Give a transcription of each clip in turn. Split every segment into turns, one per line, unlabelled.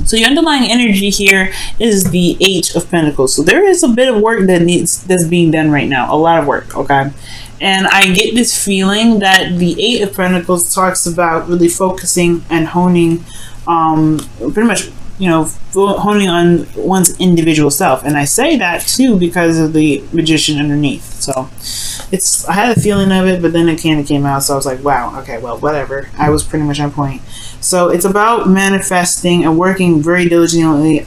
So your underlying energy here is the Eight of Pentacles. So there is a bit of work that's being done right now. A lot of work, okay? And I get this feeling that the Eight of Pentacles talks about really focusing and honing, pretty much, honing on one's individual self. And I say that too because of the Magician underneath. So I had a feeling of it, but then it kind of came out. So I was like, wow, okay, well, whatever. I was pretty much on point. So it's about manifesting and working very diligently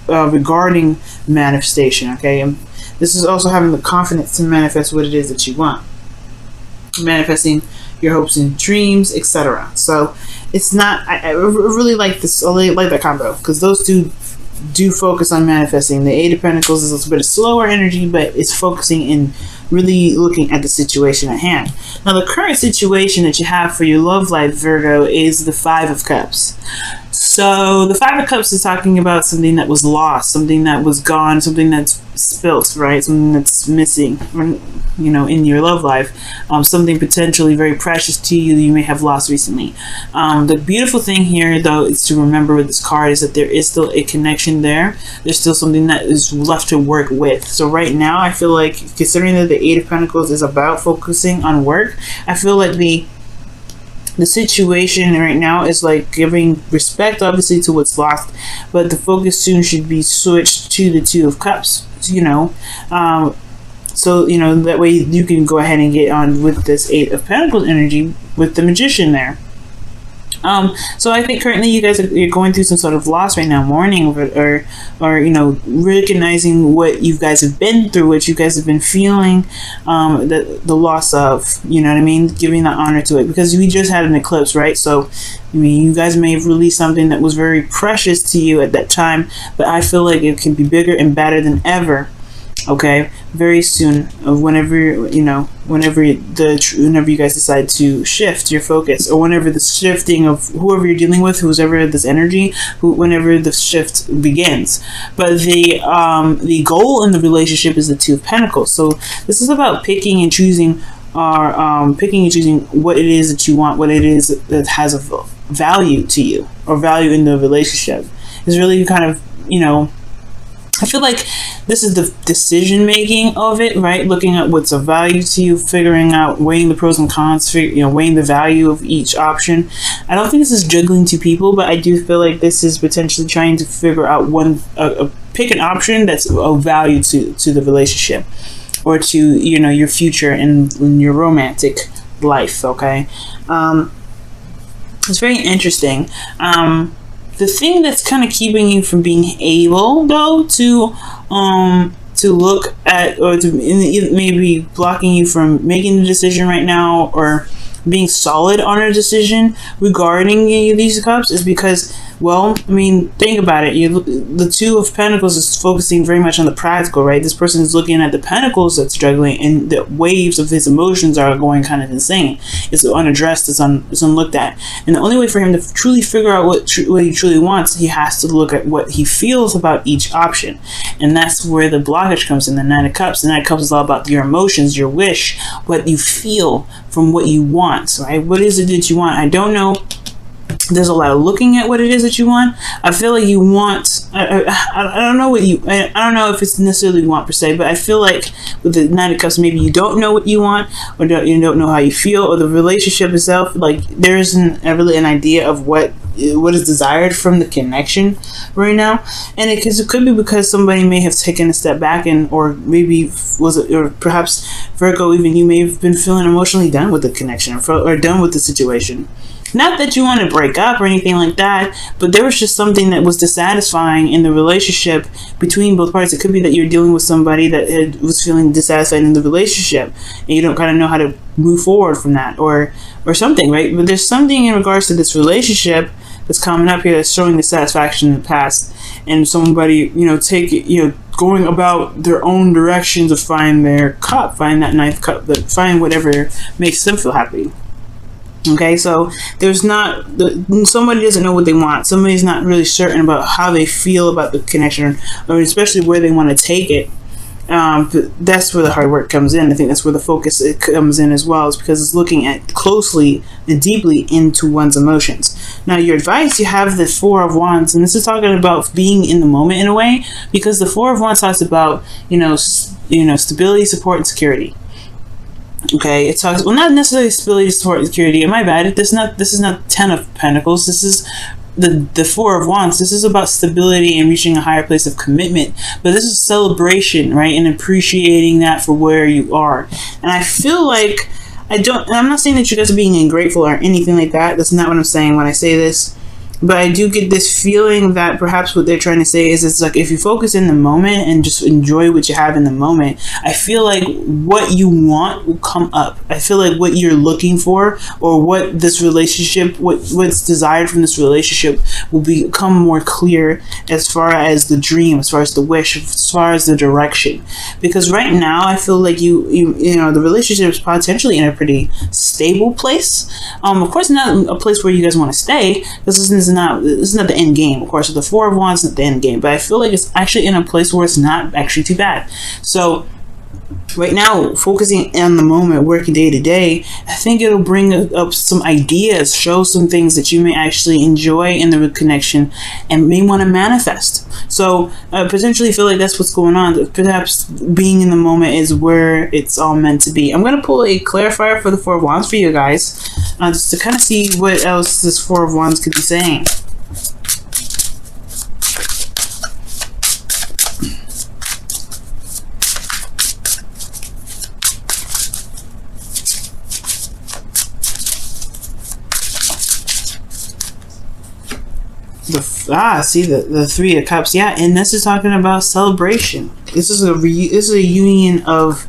regarding manifestation, okay? And this is also having the confidence to manifest what it is that you want. Manifesting your hopes and dreams, etc. So it's not, I really like this, I like that combo, because those two do focus on manifesting. The Eight of Pentacles is a little bit of slower energy, but it's focusing in really looking at the situation at hand. Now, the current situation that you have for your love life, Virgo, is the Five of Cups. So the Five of Cups is talking about something that was lost, something that was gone, something that's spilt, right? Something that's missing, in your love life. Something potentially very precious to you that you may have lost recently. The beautiful thing here, though, is to remember with this card is that there is still a connection there. There's still something that is left to work with. So right now, I feel like, considering that the Eight of Pentacles is about focusing on work, I feel like the situation right now is like giving respect, obviously, to what's lost, but the focus soon should be switched to the Two of Cups, so that way you can go ahead and get on with this Eight of Pentacles energy with the Magician there. So I think currently you guys you're going through some sort of loss right now, mourning or recognizing what you guys have been through, what you guys have been feeling, the loss of, you know what I mean, giving that honor to it, because we just had an eclipse, right? So I mean, you guys may have released something that was very precious to you at that time, but I feel like it can be bigger and better than ever. Okay, very soon, whenever you guys decide to shift your focus, or whenever the shifting of whoever you're dealing with, whoever this energy, whenever the shift begins. But the goal in the relationship is the Two of Pentacles. So this is about picking and choosing, what it is that you want, what it is that has a value to you, or value in the relationship. It's really kind of, I feel like this is the decision making of it, right? Looking at what's of value to you, figuring out, weighing the pros and cons, weighing the value of each option. I don't think this is juggling two people, but I do feel like this is potentially trying to figure out pick an option that's of value to the relationship, or to, your future in your romantic life, okay? It's very interesting. The thing that's kind of keeping you from being able, though, to look at, or to maybe blocking you from making the decision right now, or being solid on a decision regarding these cups, is because, well, I mean, think about it. The Two of Pentacles is focusing very much on the practical, right? This person is looking at the pentacles that's struggling, and the waves of his emotions are going kind of insane. It's unaddressed, it's unlooked at. And the only way for him to truly figure out what he truly wants, he has to look at what he feels about each option. And that's where the blockage comes in, the Nine of Cups. The Nine of Cups is all about your emotions, your wish, what you feel from what you want, right? What is it that you want? I don't know. There's a lot of looking at what it is that you want. I feel like you want, I don't know what you, I don't know if it's necessarily want per se, but I feel like with the Nine of Cups, maybe you don't know what you want, or you don't know how you feel, or the relationship itself, like there isn't really an idea of what is desired from the connection right now. And it could be because somebody may have taken a step back, or maybe or perhaps Virgo, even you may have been feeling emotionally done with the connection, or done with the situation. Not that you want to break up or anything like that, but there was just something that was dissatisfying in the relationship between both parties. It could be that you're dealing with somebody that was feeling dissatisfied in the relationship, and you don't kind of know how to move forward from that, or something, right? But there's something in regards to this relationship that's coming up here that's showing dissatisfaction in the past, and somebody, going about their own direction to find their cup, find that ninth cup, find whatever makes them feel happy. Okay, so there's not, somebody doesn't know what they want. Somebody's not really certain about how they feel about the connection, or especially where they want to take it. But that's where the hard work comes in. I think that's where the focus it comes in as well, is because it's looking at closely and deeply into one's emotions. Now, your advice, you have the Four of Wands, and this is talking about being in the moment in a way, because the Four of Wands talks about, stability, support, and security. Okay, it talks, well, not necessarily stability, support, and security. Am I bad? This is not Ten of Pentacles. This is the Four of Wands. This is about stability and reaching a higher place of commitment. But this is celebration, right? And appreciating that for where you are. And I feel like I'm not saying that you guys are being ungrateful or anything like that. That's not what I'm saying when I say this. But I do get this feeling that perhaps what they're trying to say is, it's like, if you focus in the moment and just enjoy what you have in the moment, I feel like what you want will come up. I feel like what you're looking for, or what this relationship, what's desired from this relationship, will become more clear as far as the dream, as far as the wish, as far as the direction. Because right now, I feel like the relationship is potentially in a pretty stable place. Of course, not a place where you guys want to stay, because this is not the end game. Of course, the Four of Wands is not the end game, but I feel like it's actually in a place where it's not actually too bad. So right now, focusing on the moment, working day to day, I think it'll bring up some ideas, show some things that you may actually enjoy in the connection and may want to manifest. So I potentially feel like that's what's going on. Perhaps being in the moment is where it's all meant to be. I'm going to pull a clarifier for the Four of Wands for you guys, just to kind of see what else this Four of Wands could be saying. The Three of Cups, yeah, and this is talking about celebration. This is a union of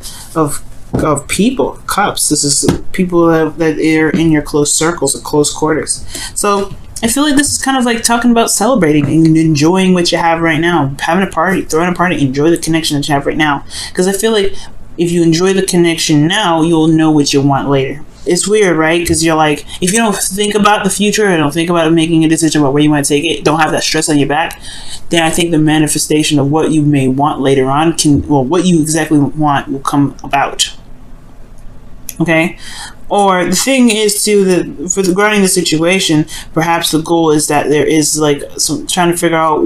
people, cups. This is people that are in your close circles or close quarters. So I feel like this is kind of like talking about celebrating and enjoying what you have right now, having a party, throwing a party, enjoy the connection that you have right now. Because I feel like if you enjoy the connection now, you'll know what you want later. It's weird, right? Because you're like, if you don't think about the future and don't think about making a decision about where you want to take it, don't have that stress on your back, then I think the manifestation of what you may want later on what you exactly want will come about. Okay? Or the thing is regarding the situation, perhaps the goal is that there is like some trying to figure out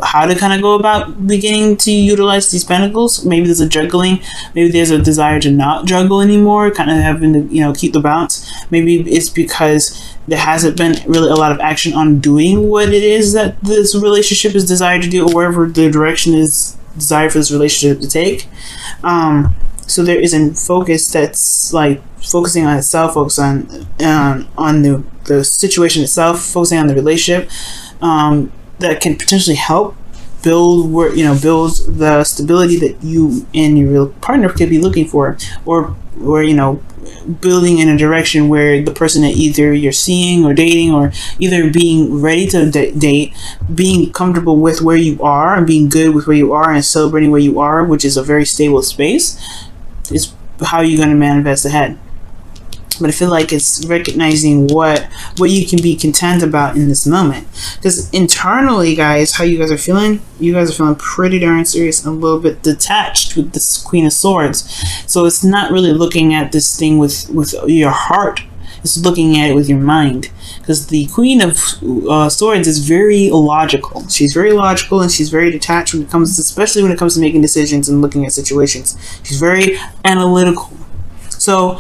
how to kind of go about beginning to utilize these pentacles. Maybe there's a juggling. Maybe there's a desire to not juggle anymore, kind of having to keep the balance. Maybe it's because there hasn't been really a lot of action on doing what it is that this relationship is desired to do, or wherever the direction is desired for this relationship to take. So there is a focus that's like focusing on itself, focus on the situation itself, focusing on the relationship, that can potentially help build the stability that you and your real partner could be looking for, or building in a direction where the person that either you're seeing or dating, or either being ready to date, being comfortable with where you are and being good with where you are and celebrating where you are, which is a very stable space, is how you're going to manifest ahead. But I feel like it's recognizing what you can be content about in this moment. Because internally, guys, how you guys are feeling? You guys are feeling pretty darn serious and a little bit detached with this Queen of Swords. So it's not really looking at this thing with your heart. It's looking at it with your mind. Because the Queen of Swords is very logical. She's very logical and she's very detached especially when it comes to making decisions and looking at situations. She's very analytical. So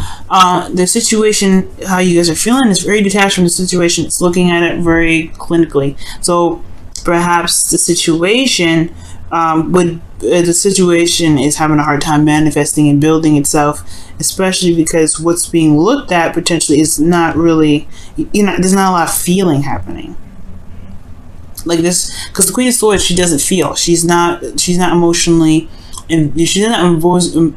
the situation, how you guys are feeling, is very detached from the situation. It's looking at it very clinically. So perhaps the situation is having a hard time manifesting and building itself, especially because what's being looked at potentially is not really, there's not a lot of feeling happening. Like this, because the Queen of Swords, she doesn't feel. She's not emotionally. And she's not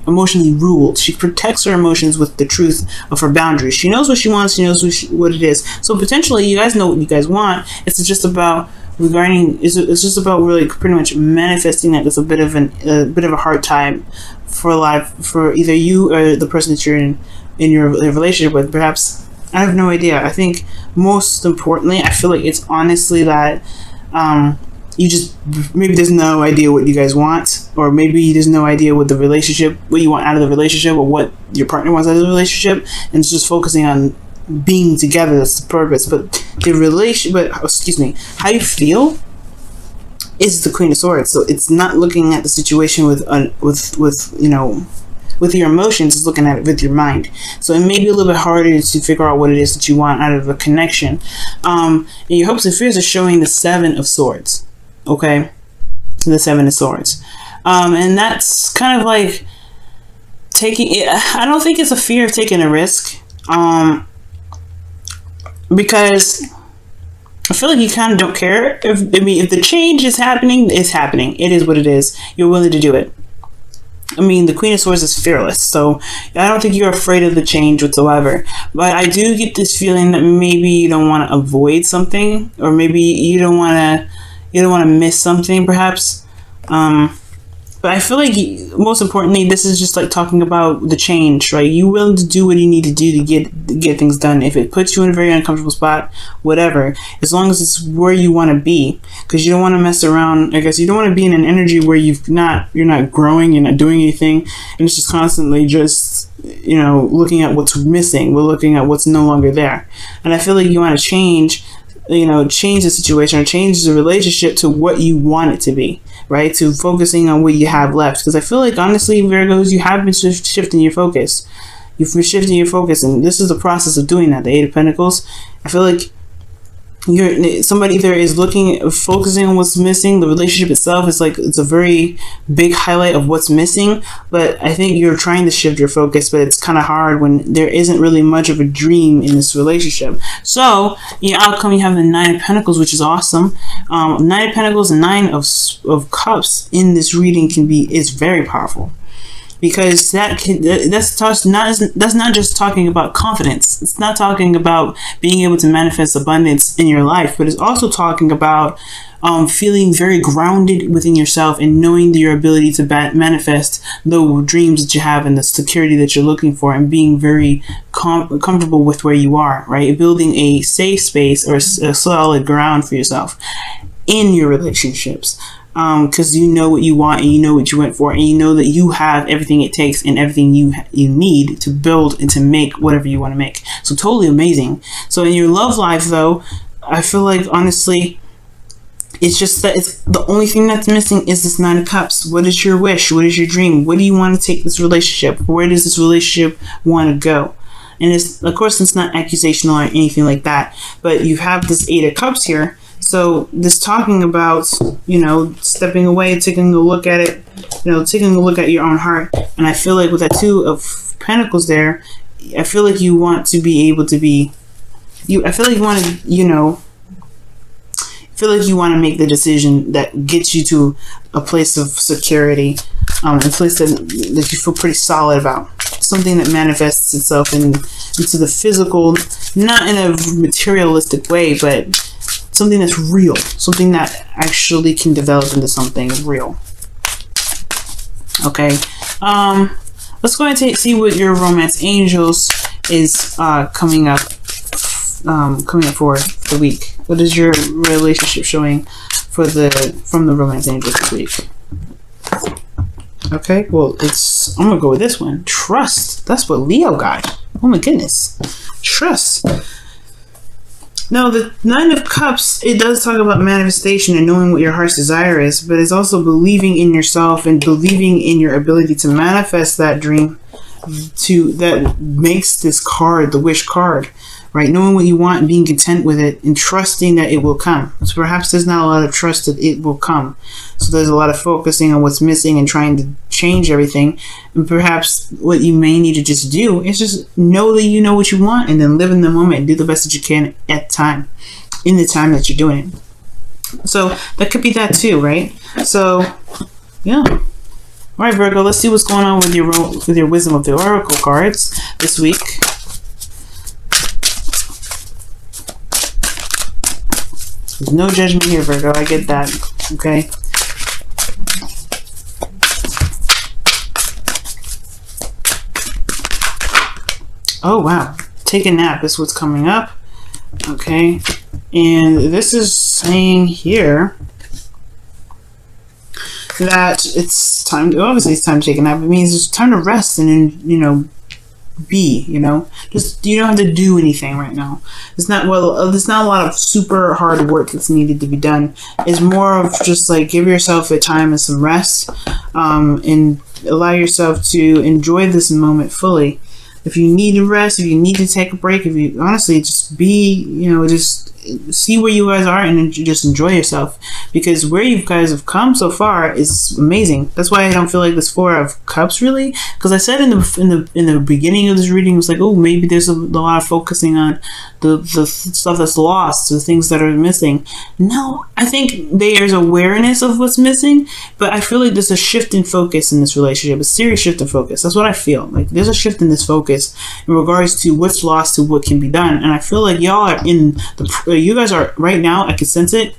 emotionally ruled. She protects her emotions with the truth of her boundaries. She knows what she wants. She knows what it is. So potentially, you guys know what you guys want. It's just about It's just about really pretty much manifesting that. It's a bit of a hard time for either you or the person that you're in your relationship with. Perhaps, I have no idea. I think most importantly, I feel like it's honestly that you just, maybe there's no idea what you guys want, or maybe there's no idea what you want out of the relationship, or what your partner wants out of the relationship, and it's just focusing on being together. That's the purpose. But how you feel is the Queen of Swords. So it's not looking at the situation with your emotions, it's looking at it with your mind. So it may be a little bit harder to figure out what it is that you want out of a connection. And your hopes and fears are showing the Seven of Swords. Okay, the Seven of Swords, and that's kind of like taking it. I don't think it's a fear of taking a risk, because I feel like you kind of don't care. If the change is happening, it's happening. It is what it is. You're willing to do it. I mean, the Queen of Swords is fearless, so I don't think you're afraid of the change whatsoever. But I do get this feeling that maybe you don't want to avoid something, or maybe you don't want to miss something, perhaps. But I feel like, most importantly, this is just like talking about the change, right? You willing to do what you need to do to get things done. If it puts you in a very uncomfortable spot, whatever, as long as it's where you want to be, because you don't want to mess around. I guess you don't want to be in an energy where you're not growing, you're not doing anything, and it's just constantly just, looking at what's missing. We're looking at what's no longer there, and I feel like you want to change the situation, or change the relationship to what you want it to be, right? To focusing on what you have left. Because I feel like, honestly, Virgos, you have been shifting your focus. You've been shifting your focus, and this is the process of doing that. The Eight of Pentacles. I feel like somebody there is focusing on what's missing. The relationship itself is like, it's a very big highlight of what's missing, but I think you're trying to shift your focus, but it's kind of hard when there isn't really much of a dream in this relationship. So your outcome, you have the Nine of Pentacles, which is awesome. Nine of Pentacles and Nine of Cups in this reading is very powerful. Because that's not just talking about confidence. It's not talking about being able to manifest abundance in your life, but it's also talking about feeling very grounded within yourself and knowing your ability to manifest the dreams that you have and the security that you're looking for, and being very comfortable with where you are, right? Building a safe space or a solid ground for yourself in your relationships. Because you know what you want, and you know what you went for, and you know that you have everything it takes and everything you need to build and to make whatever you want to make. So totally amazing. So in your love life, though, I feel like, honestly, it's just that it's the only thing that's missing is this Nine of Cups. What is your wish? What is your dream? What do you want to take this relationship? Where does this relationship want to go? And of course, it's not accusational or anything like that, but you have this Eight of Cups here. So this talking about, stepping away, taking a look at it, taking a look at your own heart. And I feel like with that Two of Pentacles there, I feel like you want to be able to be, I feel like you want to, I feel like you want to make the decision that gets you to a place of security, a place that you feel pretty solid about. Something that manifests itself into the physical, not in a materialistic way, but something that's real, something that actually can develop into something real. Okay, let's go ahead and see what your romance angels is coming up for the week. What is your relationship showing from the romance angels this week? Okay, well, I'm gonna go with this one. Trust. That's what Leo got. Oh my goodness, trust. Now, the Nine of Cups, it does talk about manifestation and knowing what your heart's desire is, but it's also believing in yourself and believing in your ability to manifest that dream that makes this card, the wish card, right? Knowing what you want and being content with it and trusting that it will come. So perhaps there's not a lot of trust that it will come. So there's a lot of focusing on what's missing and trying to change everything. And perhaps what you may need to just do is just know that you know what you want, and then live in the moment and do the best that you can in the time that you're doing it. So that could be that too, right? So yeah. All right, Virgo, let's see what's going on with your Wisdom of the Oracle cards this week. There's no judgment here, Virgo. I get that. Okay. Oh, wow. Take a nap is what's coming up. Okay. And this is saying here, that it's time to, obviously it's time to take a nap. It means it's time to rest and, you know, be, you know, just, you don't have to do anything right now. It's not, well, there's not a lot of super hard work that's needed to be done. It's more of just like give yourself a time and some rest, and allow yourself to enjoy this moment fully. If you need to rest, if you need to take a break, if you honestly just be, you know, just see where you guys are and just enjoy yourself, because where you guys have come so far is amazing. That's why I don't feel like this Four of Cups really, because I said in the beginning of this reading, it was like, oh, maybe there's a lot of focusing on the stuff that's lost, the things that are missing. No, I think there's awareness of what's missing, but I feel like there's a shift in focus in this relationship, a serious shift in focus. That's what I feel like. There's a shift in this focus in regards to what's lost to what can be done, and I feel like y'all are in the, you guys are right now, I can sense it.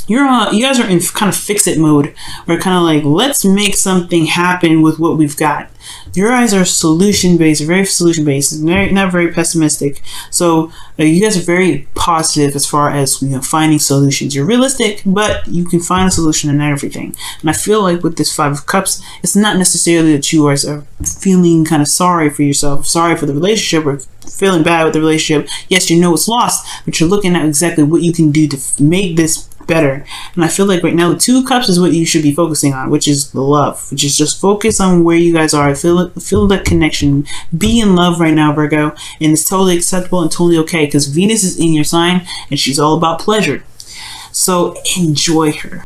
You guys are in kind of fix-it mode, where kind of like, let's make something happen with what we've got. Your guys are solution-based, very solution-based, not very pessimistic. So you guys are very positive as far as, you know, finding solutions. You're realistic, but you can find a solution in everything. And I feel like with this Five of Cups, it's not necessarily that you guys are feeling kind of sorry for yourself, sorry for the relationship, or feeling bad with the relationship. Yes, you know it's lost, but you're looking at exactly what you can do to make this better. And I feel like right now the Two of Cups is what you should be focusing on, which is the love, which is just focus on where you guys are. Feel that connection. Be in love right now, Virgo, and it's totally acceptable and totally okay, because Venus is in your sign and she's all about pleasure. So enjoy her.